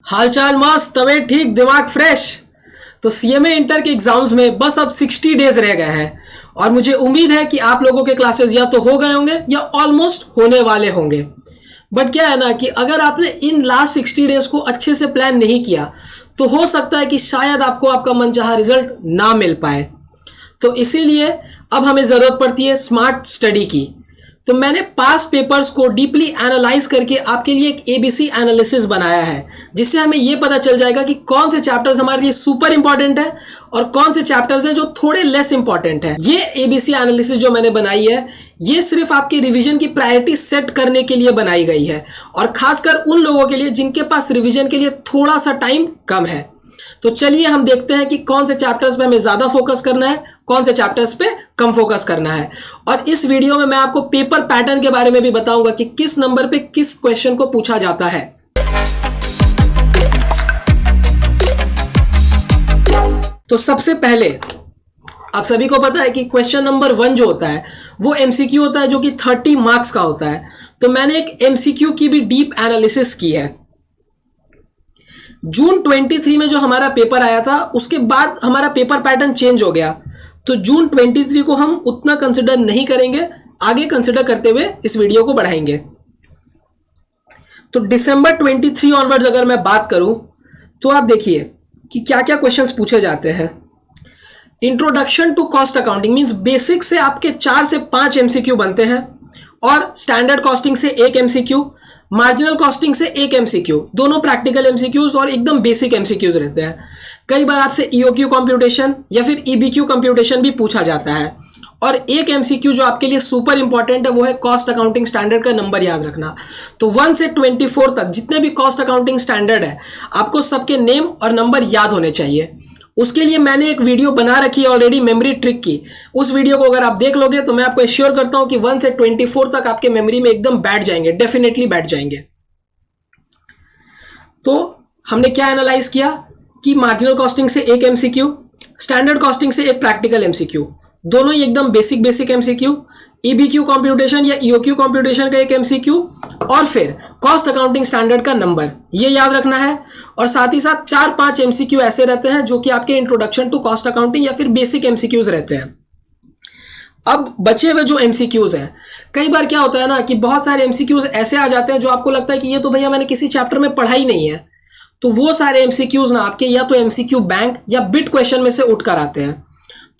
हालचाल मस्त, तबीयत ठीक, दिमाग फ्रेश। तो सीएमए इंटर के एग्जाम्स में बस अब 60 डेज रह गए हैं और मुझे उम्मीद है कि आप लोगों के क्लासेस या तो हो गए होंगे या ऑलमोस्ट होने वाले होंगे। बट क्या है ना कि अगर आपने इन लास्ट 60 डेज को अच्छे से प्लान नहीं किया तो हो सकता है कि शायद आपको आपका मनचाहा रिजल्ट ना मिल पाए। तो इसीलिए अब हमें ज़रूरत पड़ती है स्मार्ट स्टडी की। तो मैंने पास पेपर्स को डीपली एनालाइज करके आपके लिए एक एबीसी एनालिसिस बनाया है, जिससे हमें यह पता चल जाएगा कि कौन से चैप्टर्स हमारे लिए सुपर इंपॉर्टेंट है और कौन से चैप्टर्स हैं जो थोड़े लेस इंपॉर्टेंट है। ये एबीसी एनालिसिस जो मैंने बनाई है ये सिर्फ आपके रिवीजन की प्रायोरिटी सेट करने के लिए बनाई गई है और खासकर उन लोगों के लिए जिनके पास रिवीजन के लिए थोड़ा सा टाइम कम है। तो चलिए हम देखते हैं कि कौन से चैप्टर्स पे हमें ज़्यादा फोकस करना है, कौन से चैप्टर्स पे कम फोकस करना है। और इस वीडियो में मैं आपको पेपर पैटर्न के बारे में भी बताऊंगा कि किस नंबर पे किस क्वेश्चन को पूछा जाता है। तो सबसे पहले आप सभी को पता है कि क्वेश्चन नंबर 1 जो होता है वो एमसीक्यू होता है, जो कि 30 मार्क्स का होता है। तो मैंने एक एमसीक्यू की भी डीप एनालिसिस की है। जून 23 में जो हमारा पेपर आया था उसके बाद हमारा पेपर पैटर्न चेंज हो गया, तो जून 23 को हम उतना कंसिडर नहीं करेंगे, आगे कंसिडर करते हुए इस वीडियो को बढ़ाएंगे। तो दिसंबर 23 ऑनवर्ड्स अगर मैं बात करूं तो आप देखिए कि क्या क्या क्वेश्चंस पूछे जाते हैं। Introduction to cost accounting means basic से आपके 4 से 5 एमसीक्यू बनते हैं और स्टैंडर्ड कॉस्टिंग से 1 एमसीक्यू, मार्जिनल कॉस्टिंग से 1 एमसीक्यू, दोनों प्रैक्टिकल एमसीक्यूज और एकदम बेसिक एमसीक्यूज रहते हैं। कई बार आपसे ईओक्यू कंप्यूटेशन या फिर ईबीक्यू कंप्यूटेशन भी पूछा जाता है। और 1 एमसीक्यू जो आपके लिए सुपर इंपॉर्टेंट है वो है कॉस्ट अकाउंटिंग स्टैंडर्ड का नंबर याद रखना। तो 1 से 24 तक जितने भी कॉस्ट अकाउंटिंग स्टैंडर्ड है आपको सबके नेम और नंबर याद होने चाहिए। उसके लिए मैंने एक वीडियो बना रखी है ऑलरेडी, मेमोरी ट्रिक की। उस वीडियो को अगर आप देख लोगे तो मैं आपको एश्योर करता हूं कि 1 से 24 तक आपके मेमोरी में एकदम बैठ जाएंगे, डेफिनेटली बैठ जाएंगे। तो हमने क्या एनालाइज किया कि मार्जिनल कॉस्टिंग से 1 एमसीक्यू, स्टैंडर्ड कॉस्टिंग से 1 प्रैक्टिकल एमसीक्यू, दोनों ही एकदम बेसिक एमसीक्यू, ईबीक्यू कंप्यूटेशन या ईओक्यू कंप्यूटेशन का 1 एमसीक्यू और फिर कॉस्ट अकाउंटिंग स्टैंडर्ड का नंबर, ये याद रखना है। और साथ ही साथ 4-5 एमसीक्यू ऐसे रहते हैं जो कि आपके इंट्रोडक्शन टू कॉस्ट अकाउंटिंग या फिर बेसिक एमसीक्यूज रहते हैं। अब बचे हुए जो एमसीक्यूज हैं, कई बार क्या होता है ना कि बहुत सारे एमसीक्यूज ऐसे आ जाते हैं जो आपको लगता है कि ये तो भैया मैंने किसी चैप्टर में पढ़ा ही नहीं है। तो वो सारे एमसीक्यूज ना आपके या तो एमसीक्यू बैंक या बिट क्वेश्चन में से उठकर आते हैं।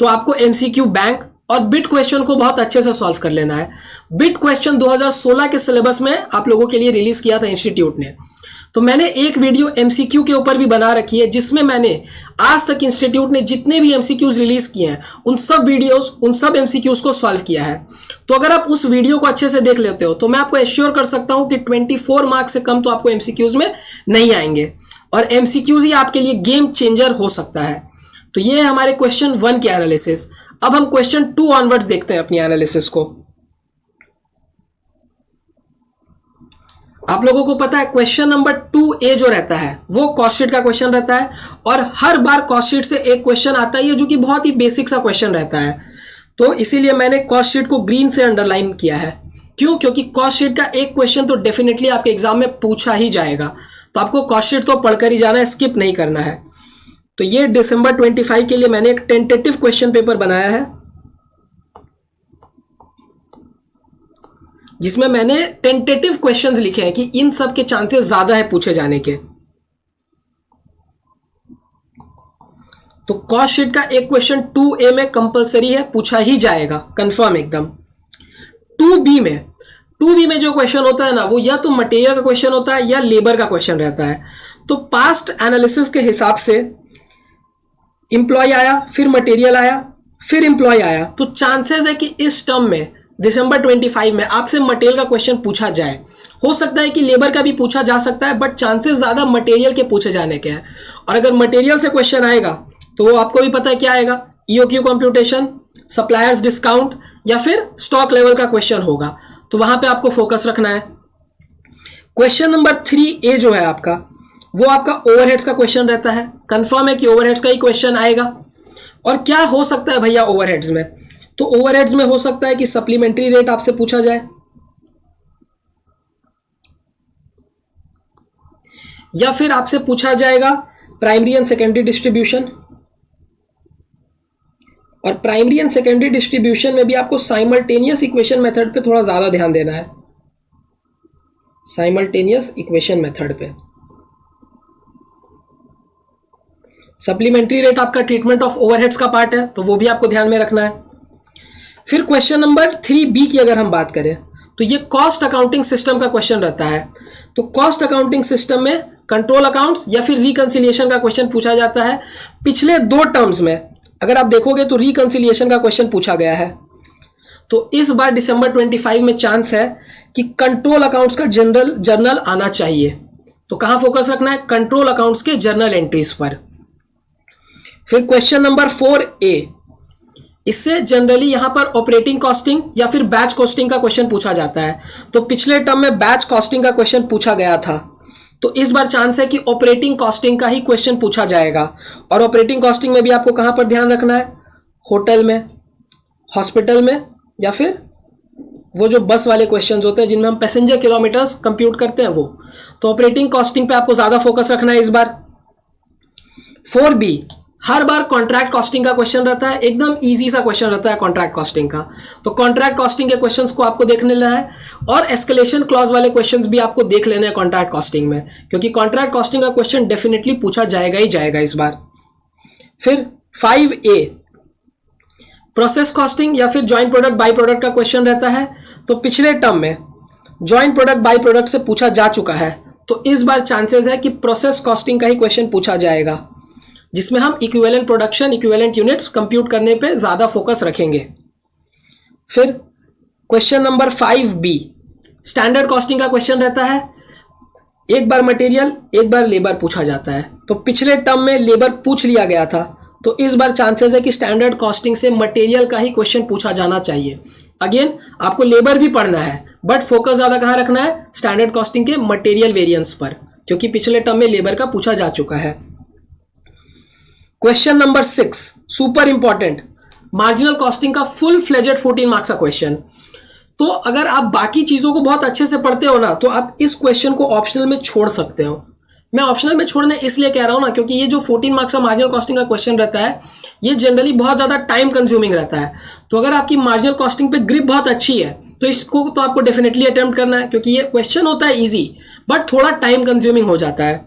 तो आपको एमसीक्यू बैंक और बिट क्वेश्चन को बहुत अच्छे से सॉल्व कर लेना है। बिट क्वेश्चन 2016 के सिलेबस में आप लोगों के लिए रिलीज किया था इंस्टीट्यूट ने। तो मैंने एक वीडियो एमसीक्यू के ऊपर भी बना रखी है जिसमें मैंने आज तक इंस्टीट्यूट ने जितने भी एमसीक्यूज रिलीज किए हैं उन सब एमसीक्यूज को सॉल्व किया है। तो अगर आप उस वीडियो को अच्छे से देख लेते हो तो मैं आपको एश्योर कर सकता हूं कि 24 मार्क्स से कम तो आपको एमसीक्यूज में नहीं आएंगे और एमसीक्यूज ही आपके लिए गेम चेंजर हो सकता है। तो ये है हमारे क्वेश्चन 1 के एनालिसिस। अब हम क्वेश्चन 2 ऑनवर्ड्स देखते हैं अपनी एनालिसिस को। आप लोगों को पता है क्वेश्चन नंबर 2A जो रहता है वो कॉस्ट शीट का क्वेश्चन रहता है और हर बार कॉस्ट शीट से एक क्वेश्चन आता है जो कि बहुत ही बेसिक सा क्वेश्चन रहता है। तो इसीलिए मैंने कॉस्ट शीट को ग्रीन से अंडरलाइन किया है। क्यों? क्योंकि कॉस्ट शीट का एक क्वेश्चन तो डेफिनेटली आपके एग्जाम में पूछा ही जाएगा, तो आपको कॉस्ट शीट तो पढ़कर ही जाना है, स्किप नहीं करना है। तो ये दिसंबर 25 के लिए मैंने एक टेंटेटिव क्वेश्चन पेपर बनाया है जिसमें मैंने टेंटेटिव क्वेश्चंस लिखे हैं कि इन सब के चांसेस ज्यादा है पूछे जाने के। तो कॉस्ट शीट का एक क्वेश्चन 2A में कंपलसरी है, पूछा ही जाएगा, कंफर्म एकदम। 2B में जो क्वेश्चन होता है ना वो या तो मटेरियल का क्वेश्चन होता है या लेबर का क्वेश्चन रहता है। तो पास्ट एनालिसिस के हिसाब से एम्प्लॉय आया, फिर मटेरियल आया, फिर एम्प्लॉय आया, तो चांसेस है कि इस टर्म में दिसंबर 25 में आपसे मटेरियल का क्वेश्चन पूछा जाए। हो सकता है कि लेबर का भी पूछा जा सकता है, बट चांसेस ज़्यादा मटेरियल के पूछे जाने के हैं। और अगर मटेरियल से क्वेश्चन आएगा तो वो आपको भी पता है क्या आएगा, ईओक्यू कंप्यूटेशन, सप्लायर्स डिस्काउंट या फिर स्टॉक लेवल का क्वेश्चन होगा। तो वहां पे आपको फोकस रखना है। क्वेश्चन नंबर 3A जो है आपका वो आपका ओवरहेड्स का क्वेश्चन रहता है। कंफर्म है कि ओवरहेड्स का ही क्वेश्चन आएगा। और क्या हो सकता है भैया ओवरहेड्स में? तो ओवरहेड्स में हो सकता है कि सप्लीमेंट्री रेट आपसे पूछा जाए, या फिर आपसे पूछा जाएगा प्राइमरी एंड सेकेंडरी डिस्ट्रीब्यूशन। और प्राइमरी एंड सेकेंडरी डिस्ट्रीब्यूशन में भी आपको साइमल्टेनियस इक्वेशन मेथड पे थोड़ा ज्यादा ध्यान देना है, साइमल्टेनियस इक्वेशन मेथड पे। सप्लीमेंट्री रेट आपका ट्रीटमेंट ऑफ ओवरहेड्स का पार्ट है, तो वो भी आपको ध्यान में रखना है। फिर क्वेश्चन नंबर 3B की अगर हम बात करें तो ये कॉस्ट अकाउंटिंग सिस्टम का क्वेश्चन रहता है। तो कॉस्ट अकाउंटिंग सिस्टम में कंट्रोल अकाउंट्स या फिर रिकंसिलिएशन का क्वेश्चन पूछा जाता है। पिछले 2 टर्म्स में अगर आप देखोगे तो रिकंसिलिएशन का क्वेश्चन पूछा गया है। तो इस बार दिसंबर 25 में चांस है कि कंट्रोल अकाउंट्स का जर्नल आना चाहिए। तो कहां फोकस रखना है? कंट्रोल अकाउंट्स के जर्नल एंट्रीज पर। फिर क्वेश्चन नंबर 4A, इससे जनरली यहां पर ऑपरेटिंग कॉस्टिंग या फिर बैच कॉस्टिंग का क्वेश्चन पूछा जाता है। तो पिछले टर्म में बैच कॉस्टिंग का क्वेश्चन पूछा गया था, तो इस बार चांस है कि ऑपरेटिंग कॉस्टिंग का ही क्वेश्चन पूछा जाएगा। और ऑपरेटिंग कॉस्टिंग में भी आपको कहां पर ध्यान रखना है? होटल में, हॉस्पिटल में, या फिर वो जो बस वाले क्वेश्चंस होते हैं जिनमें हम पैसेंजर किलोमीटर्स कंप्यूट करते हैं वो। तो ऑपरेटिंग कॉस्टिंग पे आपको ज्यादा फोकस रखना है इस बार। 4B, हर बार कॉन्ट्रैक्ट कॉस्टिंग का क्वेश्चन रहता है, एकदम इजी सा क्वेश्चन रहता है कॉन्ट्रैक्ट कॉस्टिंग का। तो कॉन्ट्रैक्ट कॉस्टिंग के क्वेश्चंस को आपको देख लेना है और एस्केलेशन क्लॉज वाले क्वेश्चंस भी आपको देख लेने हैं कॉन्ट्रैक्ट कॉस्टिंग में, क्योंकि कॉन्ट्रैक्ट कॉस्टिंग का क्वेश्चन डेफिनेटली पूछा जाएगा ही जाएगा इस बार। फिर 5A, प्रोसेस कॉस्टिंग या फिर जॉइंट प्रोडक्ट बाई प्रोडक्ट का क्वेश्चन रहता है। तो पिछले टर्म में जॉइंट प्रोडक्ट बाई प्रोडक्ट से पूछा जा चुका है, तो इस बार चांसेस है कि प्रोसेस कॉस्टिंग का ही क्वेश्चन पूछा जाएगा, जिसमें हम equivalent production, equivalent units compute करने पे ज्यादा फोकस रखेंगे। फिर question number 5B, standard costing का क्वेश्चन रहता है। एक बार मटेरियल, एक बार लेबर पूछा जाता है। तो पिछले टर्म में लेबर पूछ लिया गया था, तो इस बार चांसेस है कि स्टैंडर्ड कॉस्टिंग से मटेरियल का ही क्वेश्चन पूछा जाना चाहिए। अगेन आपको लेबर भी पढ़ना है, बट फोकस ज्यादा कहां रखना है? स्टैंडर्ड कॉस्टिंग के मटेरियल वेरिएंस पर, क्योंकि पिछले टर्म में लेबर का पूछा जा चुका है। Question number 6, super important, marginal costing का फुल फ्लेजेड 14 मार्क्स का क्वेश्चन। तो अगर आप बाकी चीजों को बहुत अच्छे से पढ़ते हो ना, तो आप इस क्वेश्चन को ऑप्शनल में छोड़ सकते हो। मैं ऑप्शनल में छोड़ने इसलिए कह रहा हूं ना, क्योंकि ये जो 14 मार्क्स का मार्जिनल कॉस्टिंग का क्वेश्चन रहता है, ये जनरली बहुत ज्यादा टाइम कंज्यूमिंग रहता है। तो अगर आपकी मार्जिनल कॉस्टिंग पे ग्रिप बहुत अच्छी है, तो इसको तो आपको डेफिनेटली अटेम्प्ट करना है, क्योंकि ये क्वेश्चन होता है इजी, बट थोड़ा टाइम कंज्यूमिंग हो जाता है।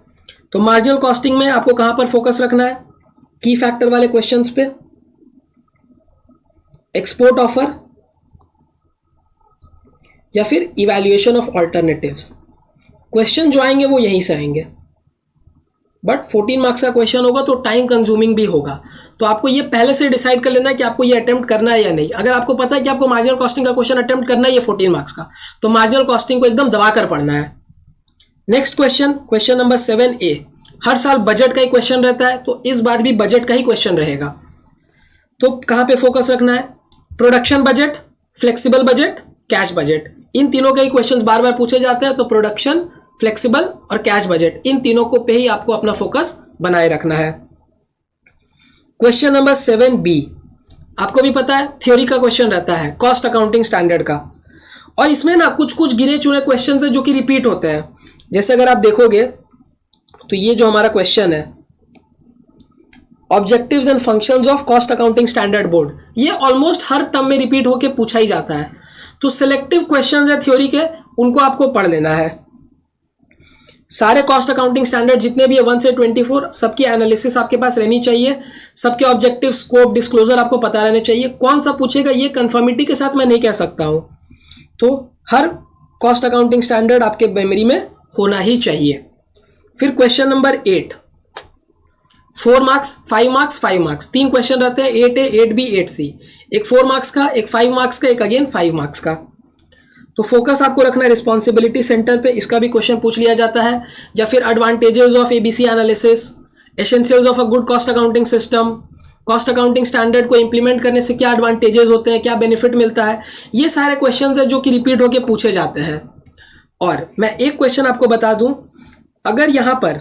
तो मार्जिनल कॉस्टिंग में आपको कहां पर फोकस रखना है? की फैक्टर वाले क्वेश्चंस पे, एक्सपोर्ट ऑफर, या फिर इवैल्यूएशन ऑफ अल्टरनेटिव्स। क्वेश्चन जो आएंगे वो यहीं से आएंगे, बट 14 मार्क्स का क्वेश्चन होगा तो टाइम कंज्यूमिंग भी होगा। तो आपको ये पहले से डिसाइड कर लेना है कि आपको ये अटेम्प्ट करना है या नहीं। अगर आपको पता है कि आपको मार्जिनल कॉस्टिंग का क्वेश्चन अटेम्प्ट करना है ये 14 मार्क्स का, तो मार्जिनल कॉस्टिंग को एकदम दबा कर पढ़ना है। Next question, question number 7A, हर साल बजट का ही क्वेश्चन रहता है, तो इस बार भी बजट का ही क्वेश्चन रहेगा। तो कहां पे फोकस रखना है? Production budget, flexible budget, cash budget, इन तीनों के ही क्वेश्चंस बार बार पूछे जाते हैं। तो प्रोडक्शन, फ्लेक्सिबल और कैश बजट, इन तीनों को पे ही आपको अपना फोकस बनाए रखना है। क्वेश्चन नंबर 7B, आपको भी पता है थ्योरी का क्वेश्चन रहता है, कॉस्ट अकाउंटिंग स्टैंडर्ड का। और इसमें ना कुछ कुछ गिने चुने क्वेश्चन है जो कि रिपीट होते हैं। जैसे अगर आप देखोगे तो ये जो हमारा क्वेश्चन है, objectives and functions of cost accounting standard board, ये ऑलमोस्ट हर टर्म में रिपीट होके पूछा ही जाता है। तो सिलेक्टिव क्वेश्चंस है थ्योरी के, उनको आपको पढ़ लेना है। सारे कॉस्ट अकाउंटिंग स्टैंडर्ड जितने भी है 1 से 24, सबकी एनालिसिस आपके पास रहनी चाहिए। सबके ऑब्जेक्टिव, स्कोप, डिस्क्लोजर आपको पता रहने चाहिए। कौन सा पूछेगा ये कंफर्मिटी के साथ मैं नहीं कह सकता हूं। तो हर कॉस्ट अकाउंटिंग स्टैंडर्ड आपके मेमोरी में होना ही चाहिए। फिर question number 8, 4 marks, 5 marks, 5 marks, 3 question रहते हैं, 8A, 8B, 8C। एक 4 मार्क्स का, एक 5 मार्क्स का, एक अगेन 5 मार्क्स का। तो फोकस आपको रखना है रिस्पॉन्सिबिलिटी सेंटर पे, इसका भी क्वेश्चन पूछ लिया जाता है। या फिर advantages of ABC analysis, essentials of a good cost accounting system, cost accounting standard को इंप्लीमेंट करने से क्या एडवांटेजेस होते हैं, क्या बेनिफिट मिलता है, ये सारे क्वेश्चंस है जो कि रिपीट होके पूछे जाते हैं। और मैं एक क्वेश्चन आपको बता दूं, अगर यहां पर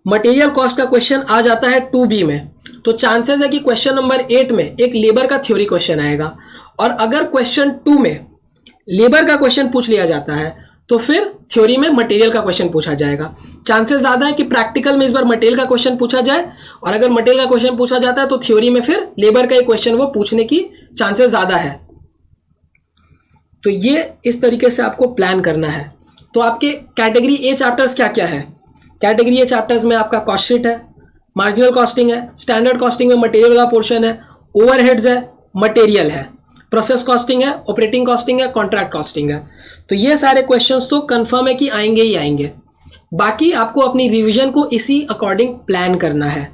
मटेरियल कॉस्ट का क्वेश्चन आ जाता है 2B में, तो चांसेस है कि क्वेश्चन नंबर 8 में एक लेबर का थ्योरी क्वेश्चन आएगा। और अगर क्वेश्चन 2 में लेबर का क्वेश्चन पूछ लिया जाता है, तो फिर थ्योरी में मटेरियल का क्वेश्चन पूछा जाएगा। चांसेस ज़्यादा है कि प्रैक्टिकल में इस बार मटेरियल का क्वेश्चन पूछा जाए, और अगर मटेरियल का क्वेश्चन पूछा जाता है तो थ्योरी में फिर लेबर का ही क्वेश्चन वो पूछने की चांसेस ज़्यादा है। तो ये इस तरीके से आपको प्लान करना है। तो आपके कैटेगरी ए चैप्टर्स क्या क्या है? कैटेगरी ए चैप्टर्स में आपका कॉस्ट शीट है, मार्जिनल कॉस्टिंग है, स्टैंडर्ड कॉस्टिंग में मटेरियल वाला पोर्शन है, ओवरहेड्स है, मटेरियल है, प्रोसेस कॉस्टिंग है, ऑपरेटिंग कॉस्टिंग है, कॉन्ट्रैक्ट कॉस्टिंग है। तो ये सारे क्वेश्चंस तो कंफर्म है कि आएंगे ही आएंगे। बाकी आपको अपनी रिवीजन को इसी अकॉर्डिंग प्लान करना है।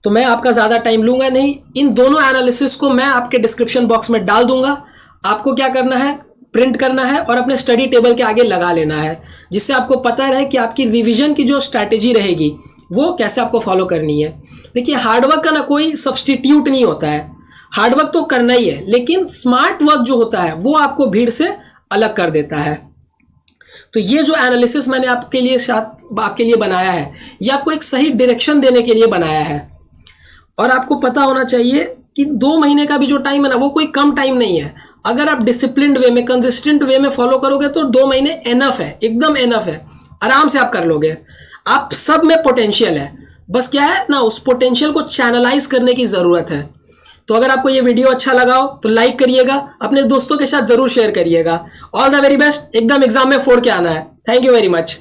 तो मैं आपका ज़्यादा टाइम लूंगा नहीं, इन दोनों एनालिसिस को मैं आपके डिस्क्रिप्शन बॉक्स में डाल दूंगा। आपको क्या करना है, प्रिंट करना है और अपने स्टडी टेबल के आगे लगा लेना है, जिससे आपको पता रहे कि आपकी रिवीजन की जो स्ट्रैटेजी रहेगी वो कैसे आपको फॉलो करनी है। देखिए, हार्डवर्क का ना कोई सब्सटीट्यूट नहीं होता है, हार्डवर्क तो करना ही है, लेकिन स्मार्ट वर्क जो होता है वो आपको भीड़ से अलग कर देता है। तो ये जो एनालिसिस मैंने आपके लिए बनाया है, ये आपको एक सही डायरेक्शन देने के लिए बनाया है। और आपको पता होना चाहिए कि 2 महीने का भी जो टाइम है ना, वो कोई कम टाइम नहीं है। अगर आप डिसिप्लिन्ड वे में, कंसिस्टेंट वे में फॉलो करोगे तो 2 महीने एनफ है, एकदम एनफ है, आराम से आप कर लोगे। आप सब में पोटेंशियल है, बस क्या है ना, उस पोटेंशियल को चैनलाइज करने की ज़रूरत है। तो अगर आपको ये वीडियो अच्छा लगा हो तो लाइक करिएगा, अपने दोस्तों के साथ ज़रूर शेयर करिएगा। ऑल द वेरी बेस्ट, एकदम एग्जाम में फोड़ के आना है। Thank you very much.